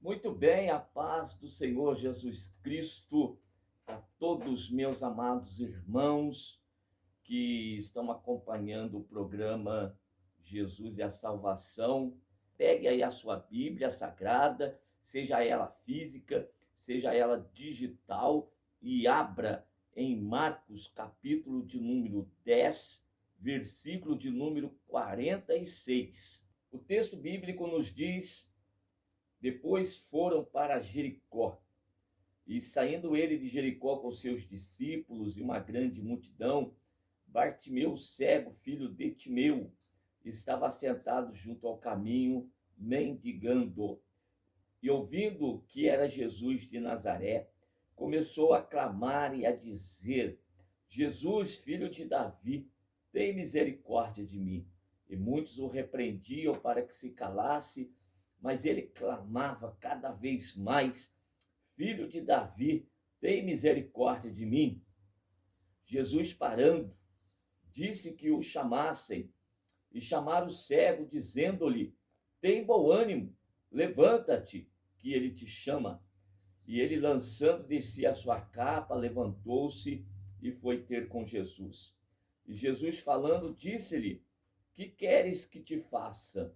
Muito bem, a paz do Senhor Jesus Cristo a todos meus amados irmãos que estão acompanhando o programa Jesus e a Salvação. Pegue aí a sua Bíblia Sagrada, seja ela física, seja ela digital, e abra em Marcos, capítulo de número 10, versículo de número 46. O texto bíblico nos diz: depois foram para Jericó. E saindo ele de Jericó com seus discípulos e uma grande multidão, Bartimeu, cego, filho de Timeu, estava sentado junto ao caminho, mendigando. E ouvindo que era Jesus de Nazaré, começou a clamar e a dizer: Jesus, filho de Davi, tem misericórdia de mim. E muitos o repreendiam para que se calasse, mas ele clamava cada vez mais: Filho de Davi, tem misericórdia de mim. Jesus, parando, disse que o chamassem, e chamaram o cego, dizendo-lhe: tem bom ânimo, levanta-te, que ele te chama. E ele, lançando de si a sua capa, levantou-se e foi ter com Jesus. E Jesus, falando, disse-lhe: que queres que te faça?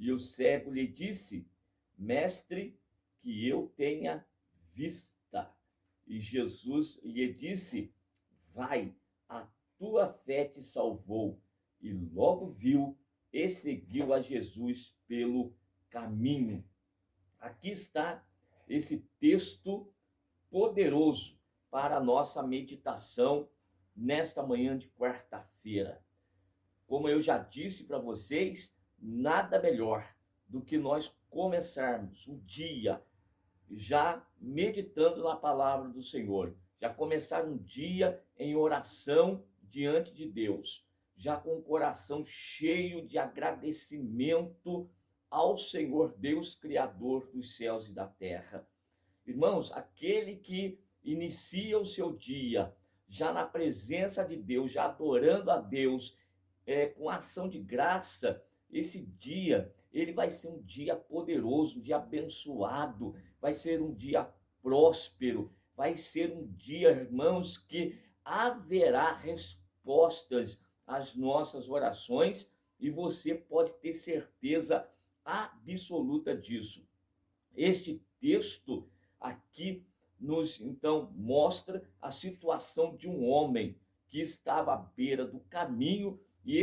E o cego lhe disse: Mestre, que eu tenha vista. E Jesus lhe disse: vai, a tua fé te salvou. E logo viu e seguiu a Jesus pelo caminho. Aqui está esse texto poderoso para a nossa meditação nesta manhã de quarta-feira. Como eu já disse para vocês, nada melhor do que nós começarmos o dia já meditando na palavra do Senhor, já começar um dia em oração diante de Deus, já com o coração cheio de agradecimento ao Senhor Deus, Criador dos céus e da terra. Irmãos, aquele que inicia o seu dia já na presença de Deus, já adorando a Deus, com ação de graça, esse dia, ele vai ser um dia poderoso, um dia abençoado, vai ser um dia próspero, vai ser um dia, irmãos, que haverá respostas às nossas orações, e você pode ter certeza absoluta disso. Este texto aqui nos, então, mostra a situação de um homem que estava à beira do caminho, e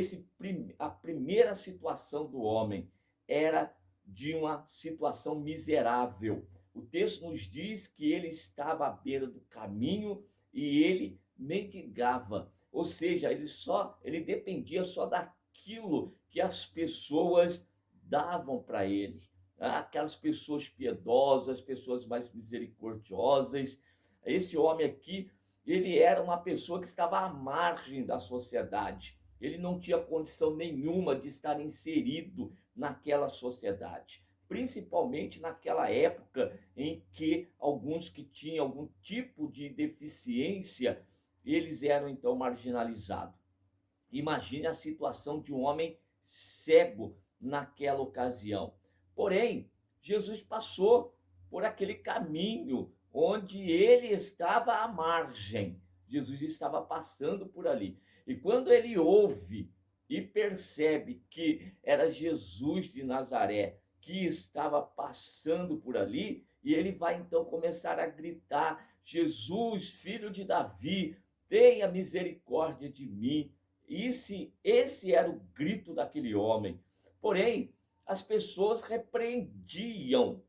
a primeira situação do homem era de uma situação miserável. O texto nos diz que ele estava à beira do caminho e ele mendigava, ou seja, ele dependia só daquilo que as pessoas davam para ele. Aquelas pessoas piedosas, pessoas mais misericordiosas. Esse homem aqui, ele era uma pessoa que estava à margem da sociedade. Ele não tinha condição nenhuma de estar inserido naquela sociedade, principalmente naquela época em que alguns que tinham algum tipo de deficiência, eles eram então marginalizados. Imagine a situação de um homem cego naquela ocasião. Porém, Jesus passou por aquele caminho onde ele estava à margem. Jesus estava passando por ali. E quando ele ouve e percebe que era Jesus de Nazaré que estava passando por ali, e ele vai então começar a gritar: Jesus, filho de Davi, tenha misericórdia de mim. Esse era o grito daquele homem. Porém, as pessoas repreendiam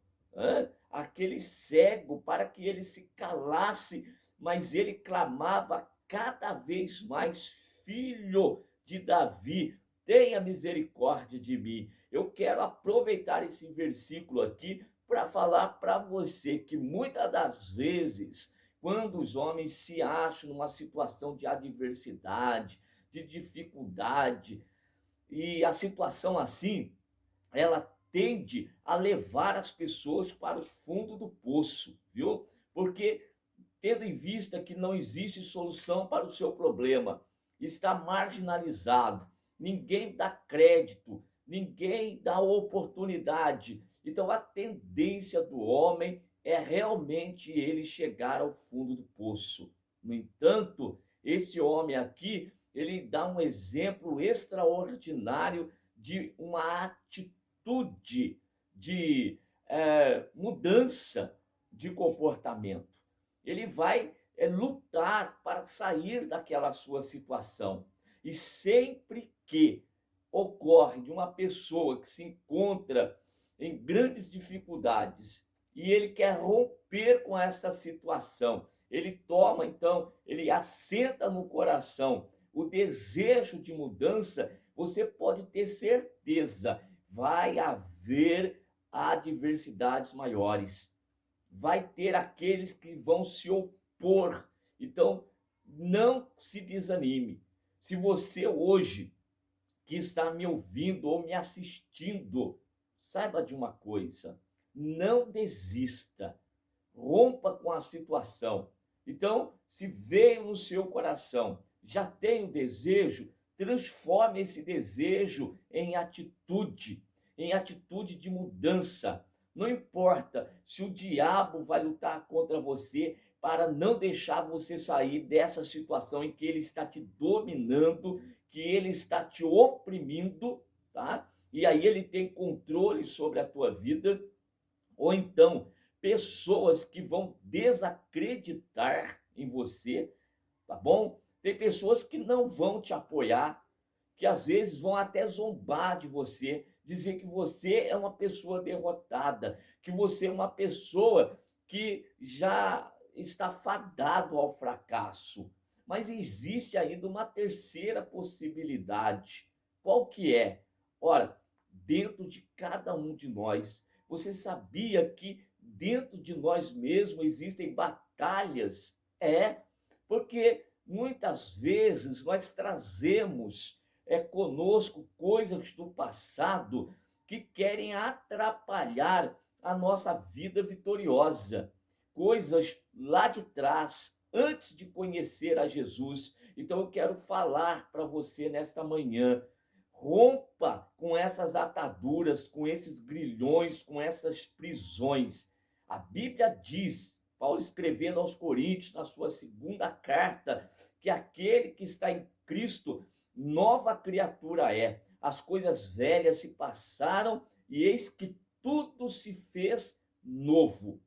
aquele cego para que ele se calasse, mas ele clamava cada vez mais: Filho de Davi, tenha misericórdia de mim. Eu quero aproveitar esse versículo aqui para falar para você que muitas das vezes, quando os homens se acham numa situação de adversidade, de dificuldade, e a situação assim, ela tende a levar as pessoas para o fundo do poço, viu? Porque, tendo em vista que não existe solução para o seu problema, está marginalizado, ninguém dá crédito, ninguém dá oportunidade. Então, a tendência do homem é realmente ele chegar ao fundo do poço. No entanto, esse homem aqui, ele dá um exemplo extraordinário de uma atitude de mudança de comportamento. Ele vai lutar para sair daquela sua situação. E sempre que ocorre de uma pessoa que se encontra em grandes dificuldades e ele quer romper com essa situação, ele toma, então, ele assenta no coração o desejo de mudança, você pode ter certeza, vai haver adversidades maiores. Vai ter aqueles que vão se opor. Então, não se desanime. Se você hoje, que está me ouvindo ou me assistindo, saiba de uma coisa, não desista, rompa com a situação. Então, se veio no seu coração, já tem o desejo, transforme esse desejo em atitude de mudança. Não importa se o diabo vai lutar contra você para não deixar você sair dessa situação em que ele está te dominando, que ele está te oprimindo, tá? E aí ele tem controle sobre a tua vida, ou então pessoas que vão desacreditar em você, tá bom? Tem pessoas que não vão te apoiar, que às vezes vão até zombar de você, dizer que você é uma pessoa derrotada, que você é uma pessoa que já está fadado ao fracasso. Mas existe ainda uma terceira possibilidade. Qual que é? Ora, dentro de cada um de nós, você sabia que dentro de nós mesmos existem batalhas? Porque muitas vezes nós trazemos conosco coisas do passado que querem atrapalhar a nossa vida vitoriosa. Coisas lá de trás, antes de conhecer a Jesus. Então eu quero falar para você nesta manhã. Rompa com essas ataduras, com esses grilhões, com essas prisões. A Bíblia diz, Paulo escrevendo aos Coríntios, na sua segunda carta, que aquele que está em Cristo, nova criatura é. As coisas velhas se passaram e eis que tudo se fez novo.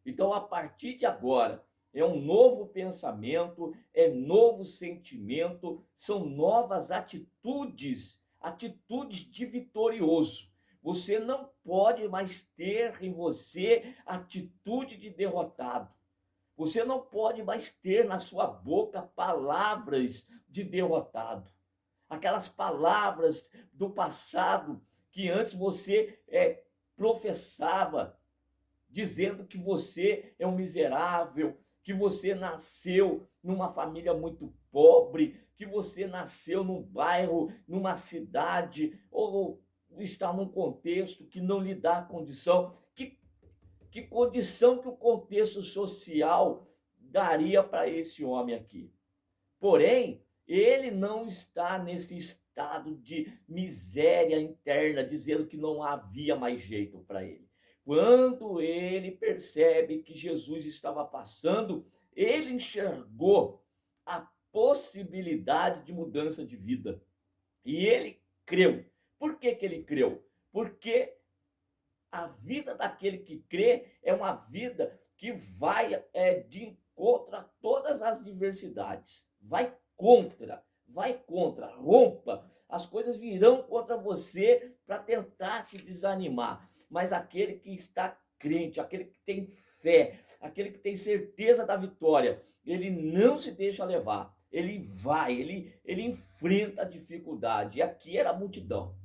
Então, a partir de agora, é um novo pensamento, é novo sentimento, são novas atitudes, atitudes de vitorioso. Você não pode mais ter em você atitude de derrotado. Você não pode mais ter na sua boca palavras de derrotado. Aquelas palavras do passado que antes você professava, dizendo que você é um miserável, que você nasceu numa família muito pobre, que você nasceu num bairro, numa cidade, ou está num contexto que não lhe dá condição. Que condição que o contexto social daria para esse homem aqui? Porém, ele não está nesse estado de miséria interna, dizendo que não havia mais jeito para ele. Quando ele percebe que Jesus estava passando, ele enxergou a possibilidade de mudança de vida. E ele creu. Por que ele creu? Porque a vida daquele que crê é uma vida que vai de encontro a todas as diversidades. Vai contra, rompa. As coisas virão contra você para tentar te desanimar. Mas aquele que está crente, aquele que tem fé, aquele que tem certeza da vitória, ele não se deixa levar. Ele vai, ele enfrenta a dificuldade. E aqui era a multidão,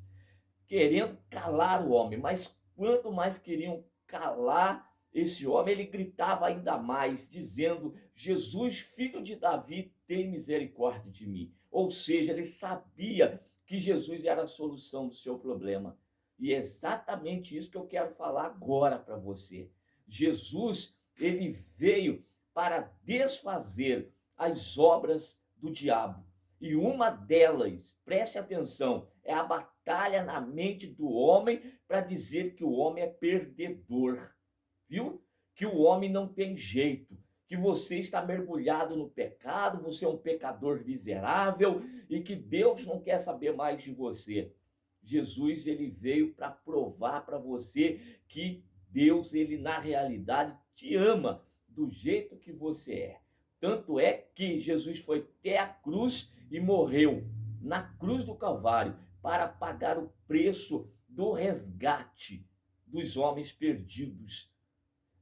querendo calar o homem, mas quanto mais queriam calar esse homem, ele gritava ainda mais, dizendo: Jesus, filho de Davi, tem misericórdia de mim. Ou seja, ele sabia que Jesus era a solução do seu problema. E é exatamente isso que eu quero falar agora para você. Jesus, ele veio para desfazer as obras do diabo. E uma delas, preste atenção, é a batalha batalha na mente do homem para dizer que o homem é perdedor, viu? Que o homem não tem jeito, que você está mergulhado no pecado, você é um pecador miserável e que Deus não quer saber mais de você. Jesus, ele veio para provar para você que Deus, ele na realidade te ama do jeito que você é. Tanto é que Jesus foi até a cruz e morreu na cruz do Calvário para pagar o preço do resgate dos homens perdidos.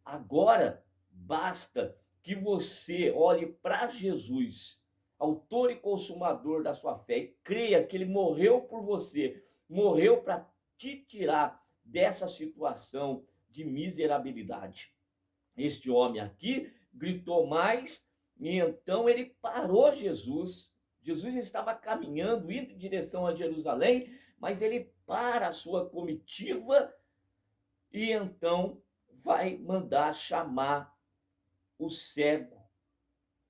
Agora basta que você olhe para Jesus, autor e consumador da sua fé, e creia que ele morreu por você, morreu para te tirar dessa situação de miserabilidade. Este homem aqui gritou mais e então ele parou Jesus. Jesus estava caminhando, indo em direção a Jerusalém, mas ele para a sua comitiva e então vai mandar chamar o cego.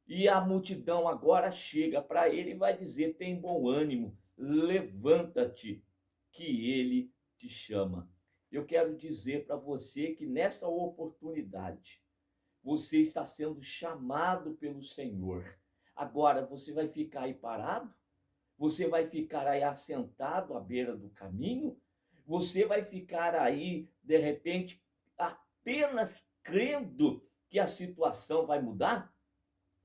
E a multidão agora chega para ele e vai dizer: tem bom ânimo, levanta-te, que ele te chama. Eu quero dizer para você que nessa oportunidade, você está sendo chamado pelo Senhor. Agora, você vai ficar aí parado? Você vai ficar aí assentado à beira do caminho? Você vai ficar aí, de repente, apenas crendo que a situação vai mudar?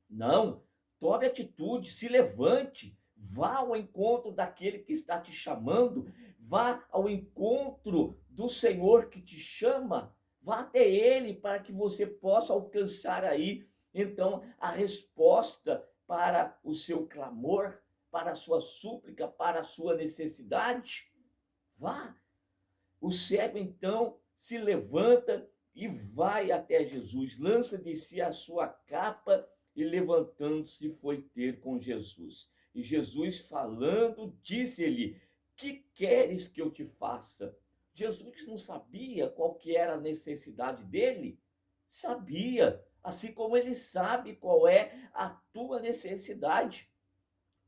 Não. Tome atitude, se levante, vá ao encontro daquele que está te chamando, vá ao encontro do Senhor que te chama, vá até ele para que você possa alcançar aí, então, a resposta para o seu clamor, para a sua súplica, para a sua necessidade. Vá. O cego, então, se levanta e vai até Jesus, lança de si a sua capa e, levantando-se, foi ter com Jesus. E Jesus, falando, disse-lhe: que queres que eu te faça? Jesus não sabia qual que era a necessidade dele? Sabia, assim como ele sabe qual é a tua necessidade.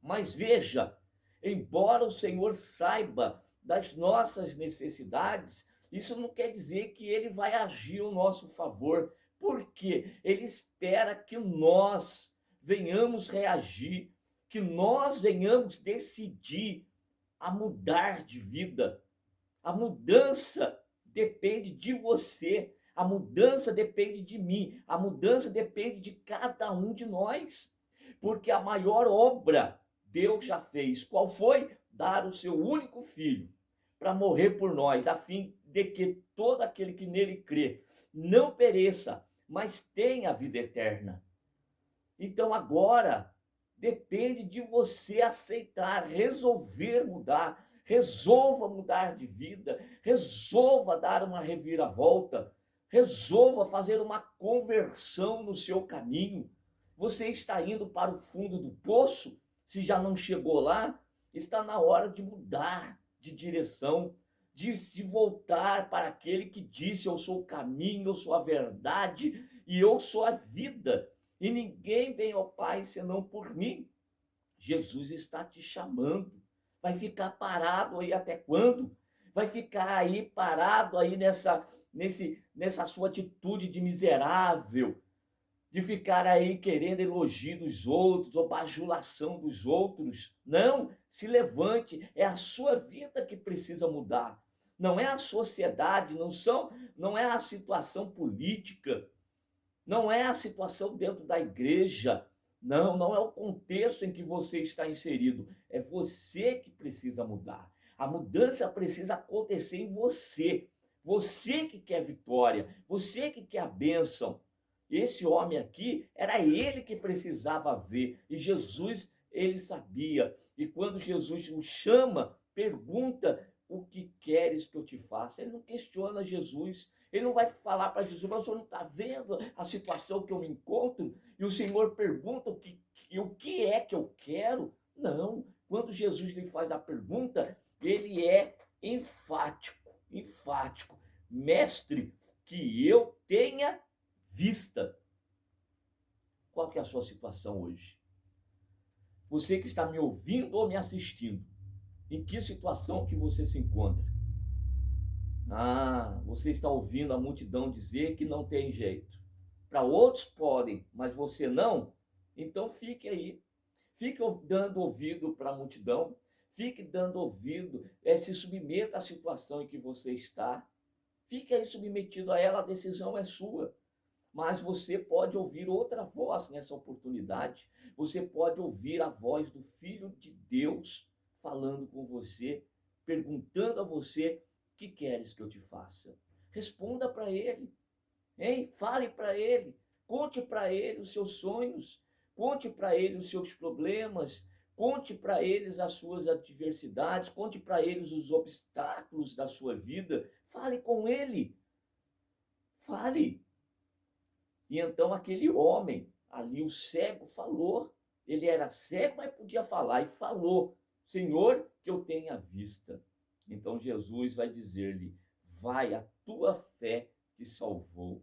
Mas veja, embora o Senhor saiba das nossas necessidades, isso não quer dizer que ele vai agir ao nosso favor, porque ele espera que nós venhamos reagir, que nós venhamos decidir a mudar de vida. A mudança depende de você, a mudança depende de mim, a mudança depende de cada um de nós, porque a maior obra Deus já fez. Qual foi? Dar o seu único filho para morrer por nós, a fim de que todo aquele que nele crê não pereça, mas tenha a vida eterna. Então agora depende de você aceitar, resolver mudar, resolva mudar de vida, resolva dar uma reviravolta, resolva fazer uma conversão no seu caminho. Você está indo para o fundo do poço? Se já não chegou lá, está na hora de mudar de direção, de voltar para aquele que disse: eu sou o caminho, eu sou a verdade e eu sou a vida. E ninguém vem ao Pai senão por mim. Jesus está te chamando. Vai ficar parado aí até quando? Vai ficar aí parado aí nessa sua atitude de miserável, de ficar aí querendo elogio dos outros ou bajulação dos outros? Não, se levante, é a sua vida que precisa mudar. Não é a sociedade, não é a situação política, não é a situação dentro da igreja, não é o contexto em que você está inserido, é você que precisa mudar. A mudança precisa acontecer em você. Você que quer vitória, você que quer a bênção. Esse homem aqui, era ele que precisava ver, e Jesus, ele sabia. E quando Jesus o chama, pergunta: o que queres que eu te faça? Ele não questiona Jesus. Ele não vai falar para Jesus: mas o senhor não está vendo a situação que eu me encontro? E o Senhor pergunta o que é que eu quero? Não. Quando Jesus lhe faz a pergunta, ele é enfático, enfático. Mestre, que eu tenha vista. Qual que é a sua situação hoje? Você que está me ouvindo ou me assistindo, Em que situação que você se encontra? Ah, você está ouvindo a multidão dizer que não tem jeito. Para outros podem, mas você não? Então fique aí. Fique dando ouvido para a multidão. Fique dando ouvido, se submeta à situação em que você está. Fique aí submetido a ela, a decisão é sua. Mas você pode ouvir outra voz nessa oportunidade. Você pode ouvir a voz do Filho de Deus falando com você, perguntando a você: o que queres que eu te faça? Responda para ele, hein? Fale para ele, conte para ele os seus sonhos, conte para ele os seus problemas, conte para eles as suas adversidades, conte para eles os obstáculos da sua vida. Fale com ele, fale. E então aquele homem ali, o cego, falou. Ele era cego, mas podia falar, e falou: Senhor, que eu tenha vista. Então Jesus vai dizer-lhe: vai, a tua fé te salvou.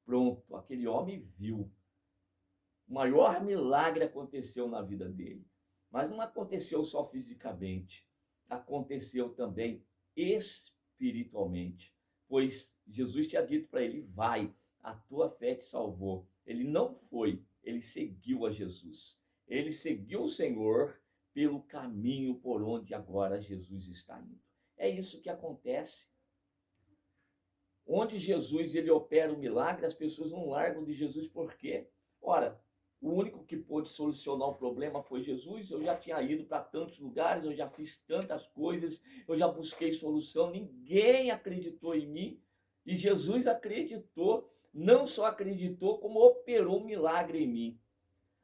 Pronto, aquele homem viu. O maior milagre aconteceu na vida dele. Mas não aconteceu só fisicamente, aconteceu também espiritualmente. Pois Jesus tinha dito para ele: vai, a tua fé te salvou. Ele não foi, ele seguiu a Jesus. Ele seguiu o Senhor pelo caminho por onde agora Jesus está indo. É isso que acontece. Onde Jesus ele opera o milagre, as pessoas não largam de Jesus. Por quê? Ora, o único que pôde solucionar o problema foi Jesus. Eu já tinha ido para tantos lugares, eu já fiz tantas coisas, eu já busquei solução, ninguém acreditou em mim. E Jesus acreditou, não só acreditou, como operou um milagre em mim.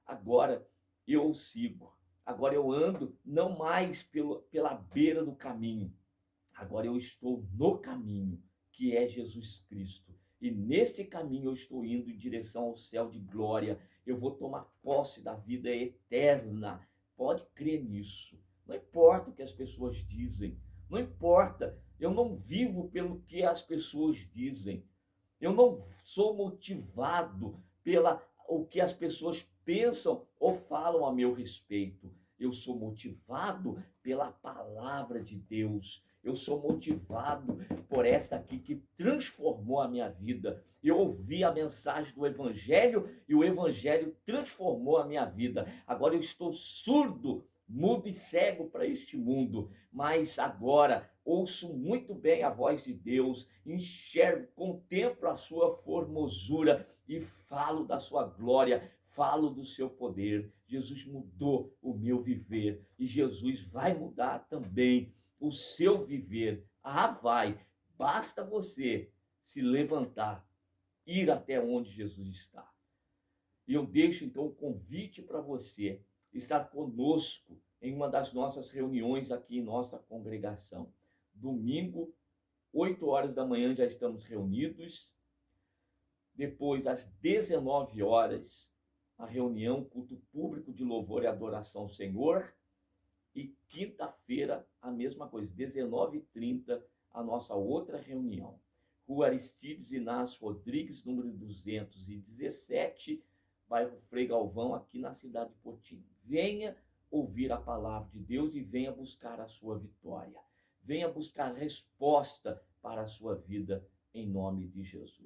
Agora eu o sigo, agora eu ando não mais pela beira do caminho, agora eu estou no caminho, que é Jesus Cristo. E neste caminho eu estou indo em direção ao céu de glória. Eu vou tomar posse da vida eterna. Pode crer nisso. Não importa o que as pessoas dizem. Não importa. Eu não vivo pelo que as pessoas dizem. Eu não sou motivado pela o que as pessoas pensam ou falam a meu respeito. Eu sou motivado pela palavra de Deus. Eu sou motivado por esta aqui que transformou a minha vida. Eu ouvi a mensagem do Evangelho e o Evangelho transformou a minha vida. Agora eu estou surdo, mudo e cego para este mundo, mas agora ouço muito bem a voz de Deus, enxergo, contemplo a sua formosura e falo da sua glória, falo do seu poder. Jesus mudou o meu viver e Jesus vai mudar também o seu viver. Ah, vai. Basta você se levantar, ir até onde Jesus está. E eu deixo então o convite para você estar conosco em uma das nossas reuniões aqui em nossa congregação. Domingo, 8 horas da manhã já estamos reunidos. Depois, às 19 horas, a reunião, culto público de louvor e adoração ao Senhor. E quinta-feira, a mesma coisa, 19h30, a nossa outra reunião. Rua Aristides Inácio Rodrigues, número 217, bairro Frei Galvão, aqui na cidade de Potim. Venha ouvir a palavra de Deus e venha buscar a sua vitória. Venha buscar resposta para a sua vida, em nome de Jesus.